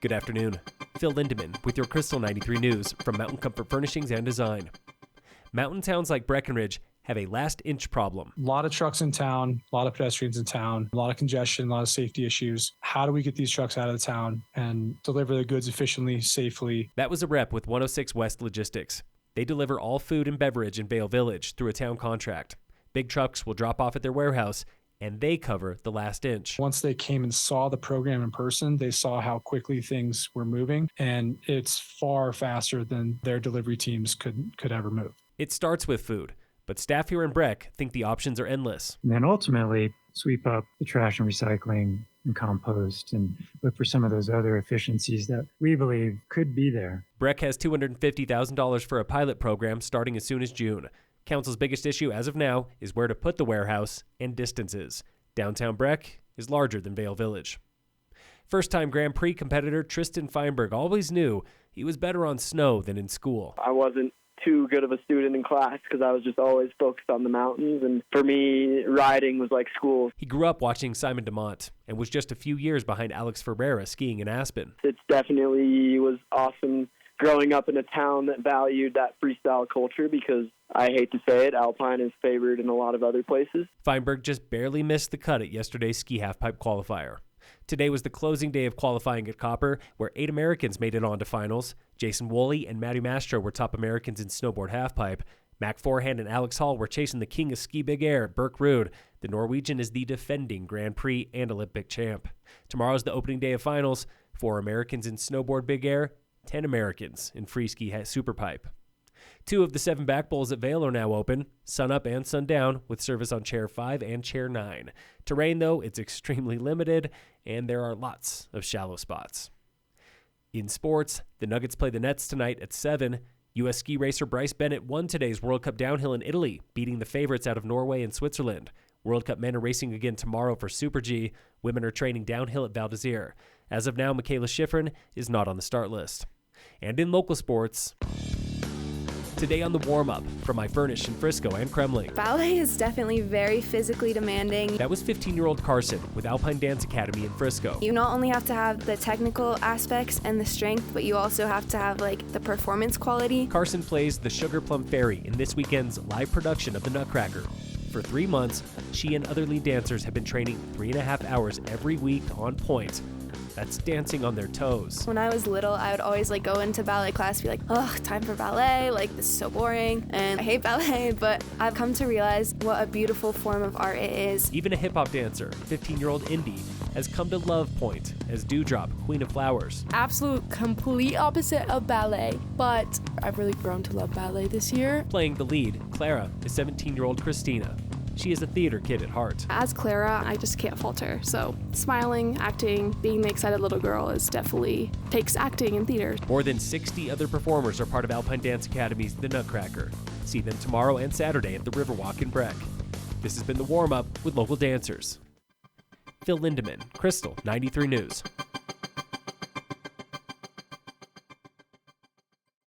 Good afternoon. Phil Lindemann with your Krystal 93 News from Mountain Comfort Furnishings and Design. Mountain towns like Breckenridge have a last-inch problem. A lot of trucks in town, a lot of pedestrians in town, a lot of congestion, a lot of safety issues. How do we get these trucks out of the town and deliver the goods efficiently, safely? That was a rep with 106 West Logistics. They deliver all food and beverage in Vail Village through a town contract. Big trucks will drop off at their warehouse, and they cover the last inch. Once they came and saw the program in person, they saw how quickly things were moving, and it's far faster than their delivery teams could ever move. It starts with food, but staff here in Breck think the options are endless. And then ultimately sweep up the trash and recycling and compost and look for some of those other efficiencies that we believe could be there. Breck has $250,000 for a pilot program starting as soon as June. Council's biggest issue as of now is where to put the warehouse and distances. Downtown Breck is larger than Vail Village. First-time Grand Prix competitor Tristan Feinberg always knew he was better on snow than in school. I wasn't too good of a student in class because I was just always focused on the mountains, and for me, riding was like school. He grew up watching Simon DeMont and was just a few years behind Alex Ferreira skiing in Aspen. It definitely was awesome growing up in a town that valued that freestyle culture because, I hate to say it, Alpine is favored in a lot of other places. Feinberg just barely missed the cut at yesterday's ski halfpipe qualifier. Today was the closing day of qualifying at Copper, where 8 Americans made it on to finals. Jason Woolley and Matty Mastro were top Americans in snowboard halfpipe. Mac Forehand and Alex Hall were chasing the king of ski big air, Burke Ruud. The Norwegian is the defending Grand Prix and Olympic champ. Tomorrow's the opening day of finals. 4 Americans in snowboard big air, 10 Americans in free ski superpipe. 2 of the 7 back bowls at Vail are now open, sun up and sun down, with service on Chair 5 and Chair 9. Terrain, though, it's extremely limited, and there are lots of shallow spots. In sports, the Nuggets play the Nets tonight at 7. U.S. ski racer Bryce Bennett won today's World Cup downhill in Italy, beating the favorites out of Norway and Switzerland. World Cup men are racing again tomorrow for Super G. Women are training downhill at Val d'Isere. As of now, Michaela Schifrin is not on the start list. And in local sports, today on the Warmup from My Furnish in Frisco and Kremling. Ballet is definitely very physically demanding. That was 15-year-old Carson with Alpine Dance Academy in Frisco. You not only have to have the technical aspects and the strength, but you also have to have the performance quality. Carson plays the Sugar Plum Fairy in this weekend's live production of the Nutcracker. For 3 months, she and other lead dancers have been training 3.5 hours every week on point. That's dancing on their toes. When I was little, I would always go into ballet class and be like, ugh, time for ballet, this is so boring, and I hate ballet, but I've come to realize what a beautiful form of art it is. Even a hip-hop dancer, 15-year-old Indy, has come to love Point as Dewdrop, Queen of Flowers. Absolute complete opposite of ballet, but I've really grown to love ballet this year. Playing the lead, Clara, is 17-year-old Christina. She is a theater kid at heart. As Clara, I just can't falter. So smiling, acting, being the excited little girl definitely takes acting in theater. More than 60 other performers are part of Alpine Dance Academy's The Nutcracker. See them tomorrow and Saturday at the Riverwalk in Breck. This has been the Warm-Up with local dancers. Phil Lindemann, Krystal 93 News.